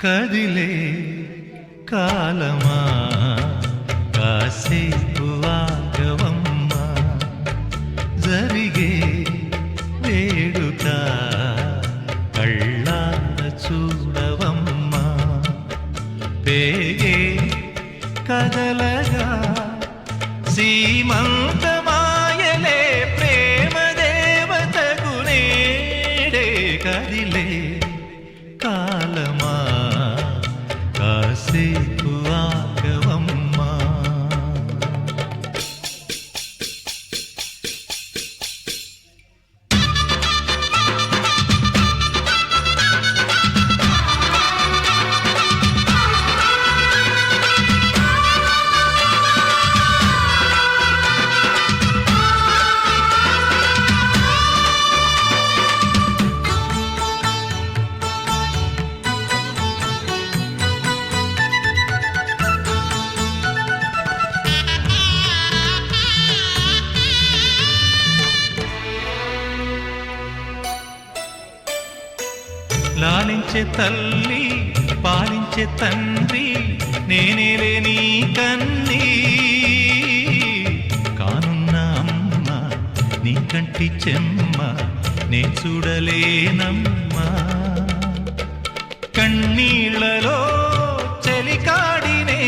కదిలే కాలమా కాసేపు ఆగవమ్మా, జరిగే వేడుక కళ్ళార చూడవమ్మా, పేగే కదలగా సీమంతమాయలే ప్రేమ దేవతకు నేడే. కదిలే కాలమా కాసేపు ఆగవమ్మా. లాలించే తల్లి పాలించే తండ్రి నేనేలే నీ కన్నీ, కానున్న అమ్మ నీ కంటి చెమ్మ నే చూడలేనమ్మా. కన్నీళ్లలో చెలికాడినే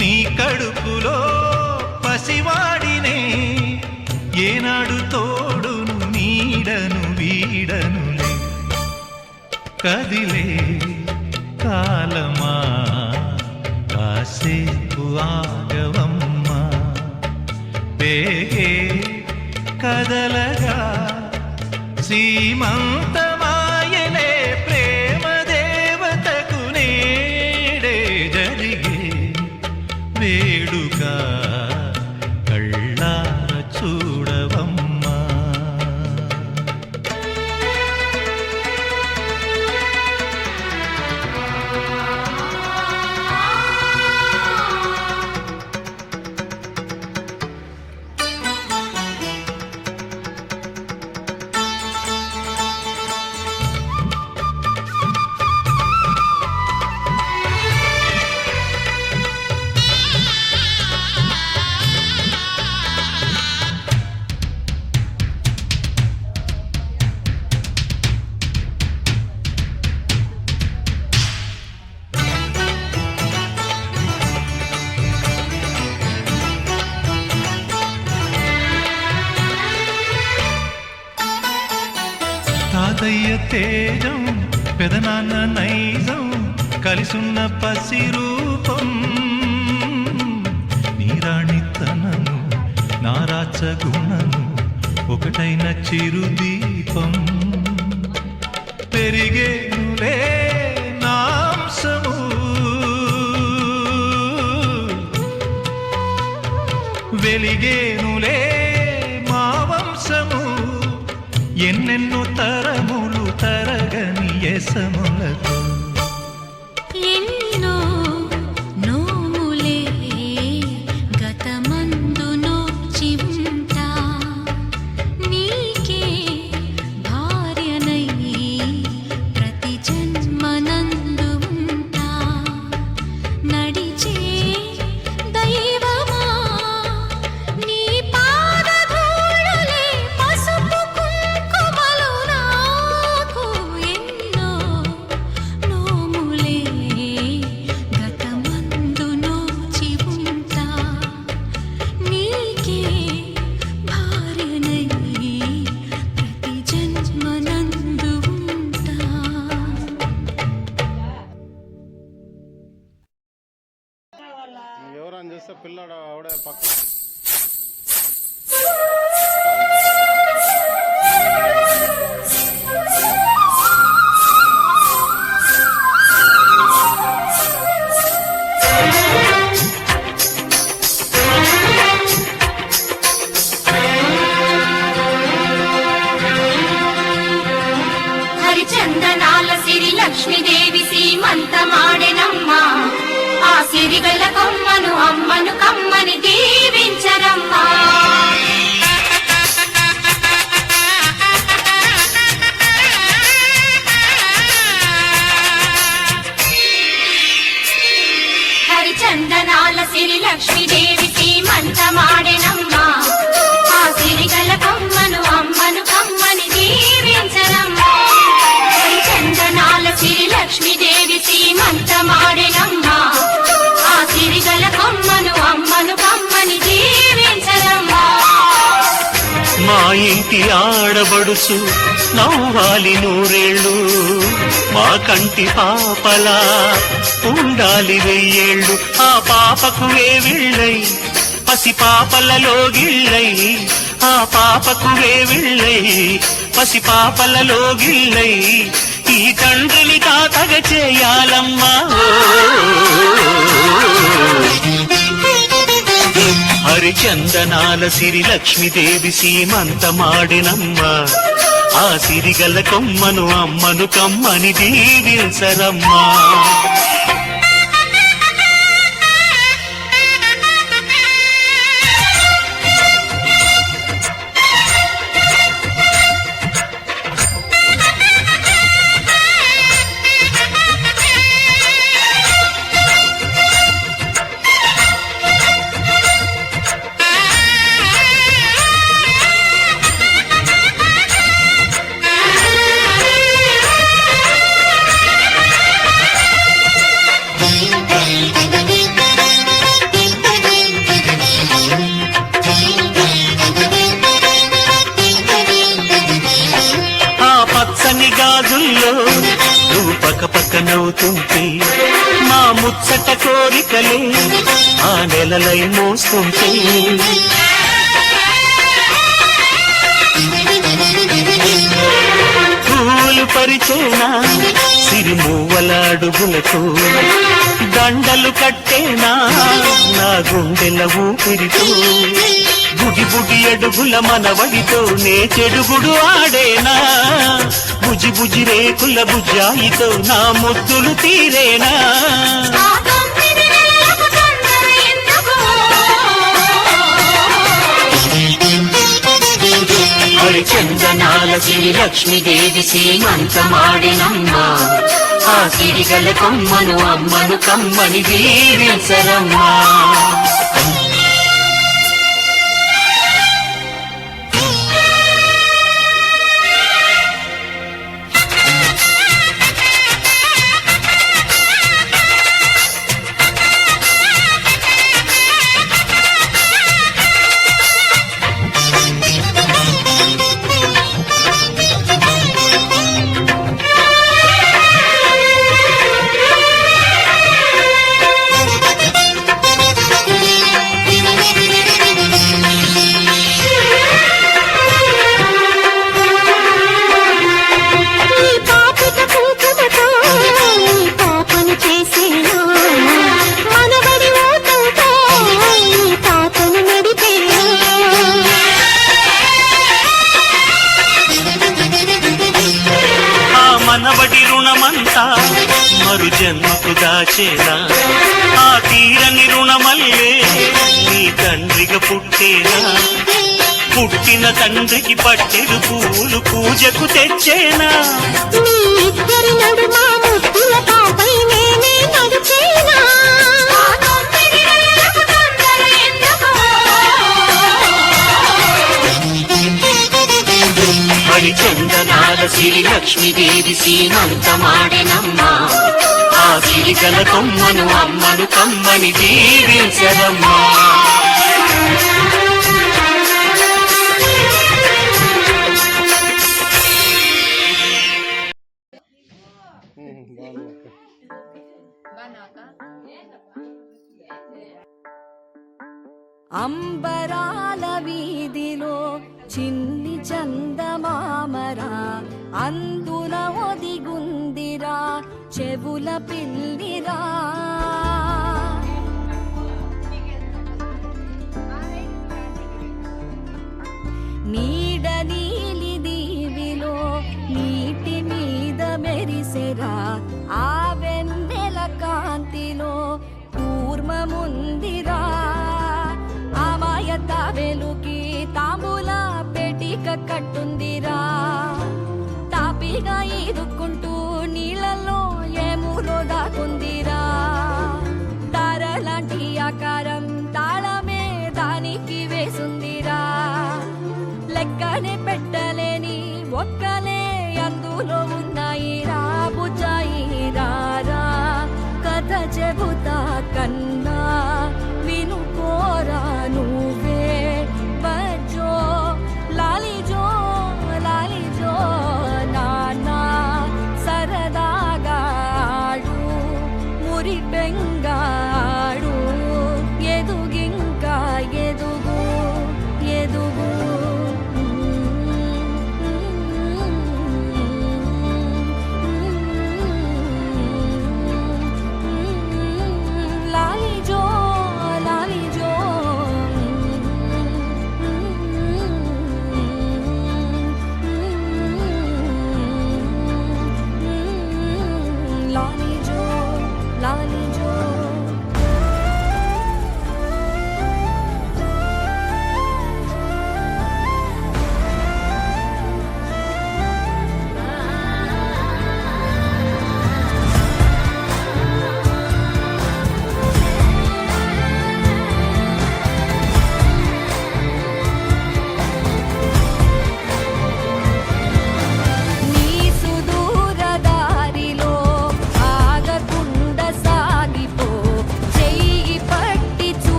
నీ కడుపులో పసివాడినే, ఏనాడు తోడును నీడను వీడనులే. కదిలే కాలమా కాసేపు ఆగవమ్మా, పేగే కదలగా సీమంతమాయలే ప్రేమ దేవతకు నేడే. జరిగే వేడుక కళ్ళార చూడవమ్మా. తాతయ్య తేజం పెదనాన్న నైజం కలిసున్న పసి రూపం, నీరాణితనము నారాచ గుణము ఒకటైన చిరుదీపం. పెరిగేనులే నాంసము వెలిగేనులే మా వంశము, ఎన్నెన్నో తరములు తరగని యసములతో. ఎన్నో నోములే గతమందు నోచి ఉంటా, నీకే భార్యనై ప్రతి జన్మనందు ఉంటా. నడిచే దైవమా నీ పాదధూళులే పసుపు కుంకుమలు నాకు. ఎన్నో నోములే గతమందు నోచి ఉంటా, నీకే భార్యనై ప్రతి జన్మనందు ఉంటా. ఎవరని చూస్తే పిల్లాడు ఆవిడ పక్క హరిచందనాల సిరి లక్ష్మీదేవి సీమంతమాడెనమ్మా, ఆ సిరిగల కొమ్మను అమ్మను కమ్మని దీవించ లక్ష్మీదేవి సీమంతమాడెనమ్మా ఆ సిరిగల కొమ్మను అమ్మను కమ్మని దీవించరమ్మా చందనాల సిరి లక్ష్మీదేవి సీమంతమాడెనమ్మా ఆ సిరిగల కొమ్మను అమ్మను కమ్మని దీవించరమ్మా మా ఇంటి ఆడబడుచు నవ్వాలి నూరేళ్ళు మా కంటి పాపలా ఉండాలి వెయ్యేళ్ళు ఆ పాపకు వేవిళ్ళై పసి పాపలలో గిళ్ళై ఆ పాపకు వేవిళ్ళై పసి పాపలలో గిళ్ళై ఈ తండ్రిని కాకగ చేయాలమ్మా హరిచందనాల సిరి లక్ష్మీదేవి సీమంతమాడినమ్మా ఆ సిరిగల కొమ్మను అమ్మను కమ్మని దీవించరమ్మా గాజుల్లో నువ్వు పక్క నవ్వుతుంటే మా ముచ్చట కోరికలే ఆ నెలలై మోస్తుంటే పూలు పరిచేనా సిరిమూవల అడుగులతో దండలు కట్టేనా నా గుండెల ఊపిరితో బుడి బుడి అడుగుల మనవడితో నే చెడుగుడు ఆడేనా బుజి బుజి రేకుల బుజాయితో నా ముద్దులు తీరేనా హరిచందనాల సిరి లక్ష్మీదేవి సీమంతమాడినమ్మా ఆ సిరిగల కొమ్మను అమ్మను కమ్మని దీవించరమ్మా మనవడి రుణమంతా మరు జన్మకు దాచేనా ఆ తీరని రుణమల్లే నీ తండ్రిగా పుట్టేనా పుట్టిన తండ్రికి పట్టెడు పూలు పూజకు తెచ్చేనా హరిచందనాల సిరి లక్ష్మీదేవి సీమంతమాడినమ్మా ఆ సిరిగల కొమ్మను అమ్మను కమ్మని దీవించరమ్మా అంబరాల వీధిలో చిన్ని చందమామరా అందున ఒదిగుందిరా చెవుల పిల్లిరా నీడ నీలి దీవిలో నీటి మీద మెరిసెరా ఆ వెన్నెల కాంతిలో కూర్మముందిరా అమాయత వెలుకి తాంబూల పెటిక కట్టుందిరా తాపిగా ఈదుకుంటూ నీళ్ళల్లో ఏములో దాకుందిరా తారలాంటి ఆకారం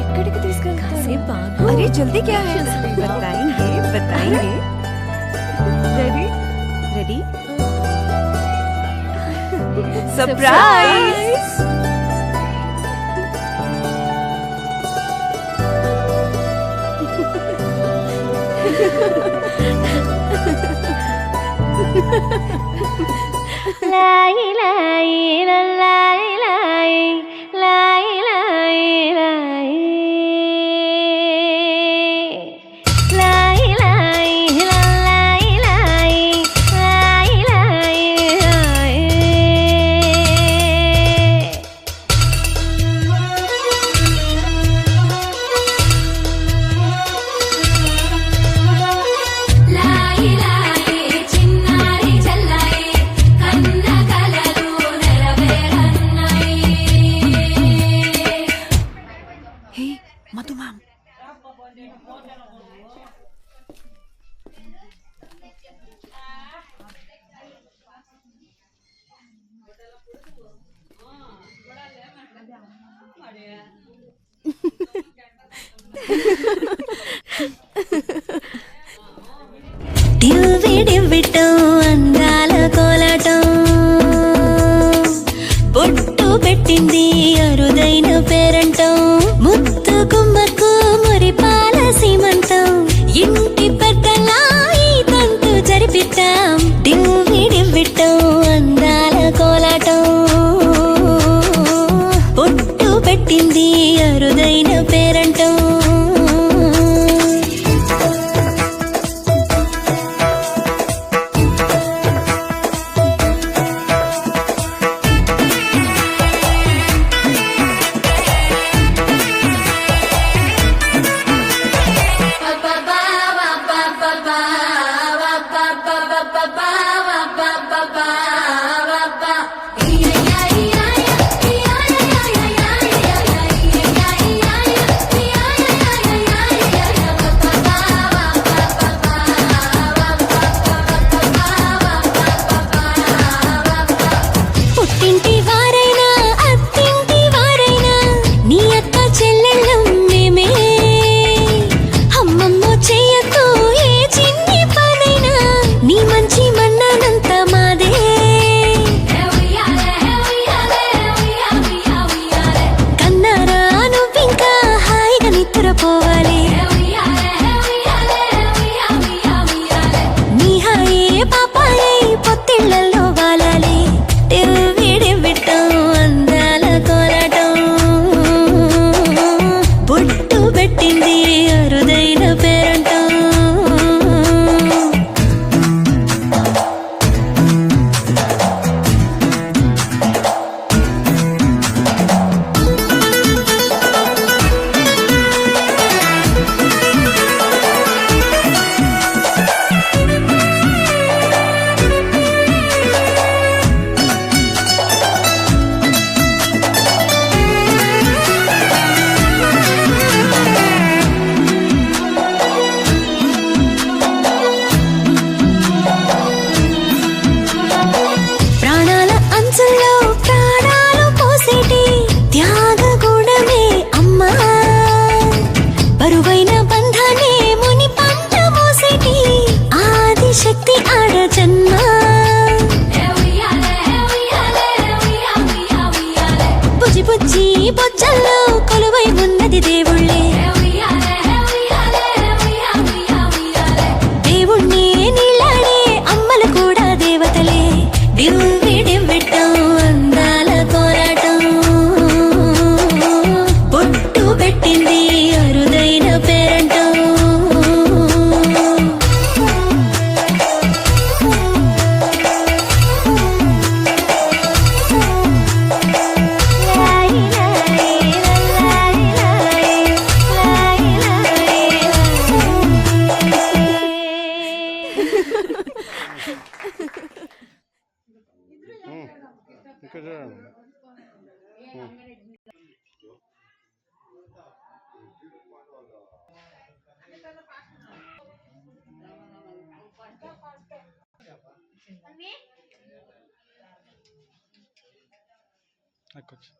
ఎక్కడికి తీసుకెళ్తారు? అరే జల్దీ క్యా హై? बताएंगे बताएंगे. Ready ready surprise. లాయి లాయి లాయి లాయి లాయి లాయి లాయి లాయి లాయి లాయి లాయి లాయి లాయి లాయి లాయి చిన్నారి చల్లాయి కన్న కలలు నెరవేరన్నాయి. హే మధు మ్యామ్. డివ్విడివ్విటం అందాల కోలాటం బొట్టు పెట్టింది అరుదైన పేరంటం ముత్తు గుమ్మకు మురిపాల సీమంతం ఇంటి పెద్దలా ఈ తంతు జరిపిద్దాం. డివ్విడివ్విటం అందాల కోలాటం బొట్టు పెట్టింది అరుదైన పేరంటం. పుట్టింటి వారైనా అత్తింటి వారైనా నీ అక్క చెల్లెళ్ళం మేమే. అమ్మమ్మ చెయ్యకు ఏ చిన్ని పనైనా నీ మంచి మన్నానంత మాదే. కన్నారా నువ్వింకా హాయిగా నిద్రపోవాలి. నీ హాయే పాపాయే పొత్తిళ్లలో వాలాలి. డివ్విడివ్విటం అందాల కోలాటం బొట్టు పెట్టింది అరుదైన పేరంటం. ప్రాణాల అంచుల్లో ప్రాణాలు పోసేటి త్యాగ గుణమే అమ్మా. బరువైన బంధాన్ని ముని పంట మోసేటి ఆదిశక్తి ఆడ జన్మ. బుజ్జి బుజ్జి బొజ్జల్లో కొలువై ఉన్నది దేవుళ్ళే. దేవుణ్ణి నీళ్ళాడే అమ్మలు కూడా దేవతలే. డివ్విడివ్విటం అందాల కోలాటం బొట్టు పెట్టింది అరుదైన పేరంటం. లాయి లాయి లాయి లాయి లాయి ఇక్కడ చూడండి. అక్కచ్చు.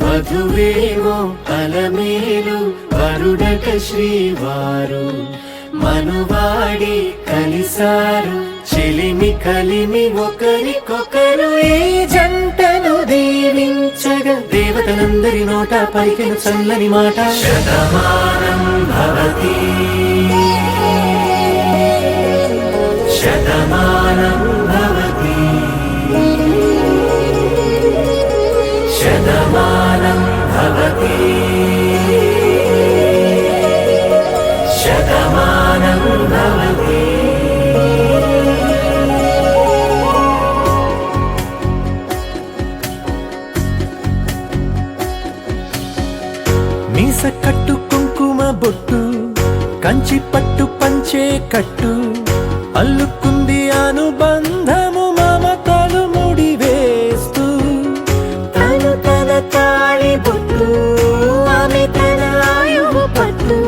వధువేమో అలమేలు వరుడక శ్రీవారు మనువాడి కలిసారు చెలిమి కలిమి ఒకరికొకరు ఈ జంటను దీవించగా దేవతలందరి నోట పలికిన చల్లని మాట శతమానం భవతి శతమానం భవతి శతమానం భవతి శతమానం భవతి. మీస కట్టు కుంకుమ బొట్టు కంచి పట్టు పంచే కట్టు అల్లుకుంది అనుబంధము మమతలు ముడి వేస్తూ తను తన తాళి బొట్టు ఆమె తన ఆయువు పట్టు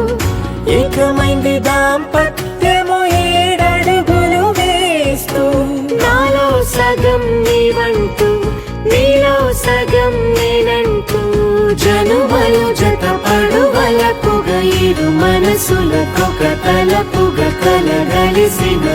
ఏకమైంది దాంపత్యము 7 అడుగులు వేస్తూ నాలో సగం నీవంటూ నీలో సగం నేనంటూ జనుమలు జత పడువలకుగా 7 మనసులకొక తలపుగా కలగలిసిన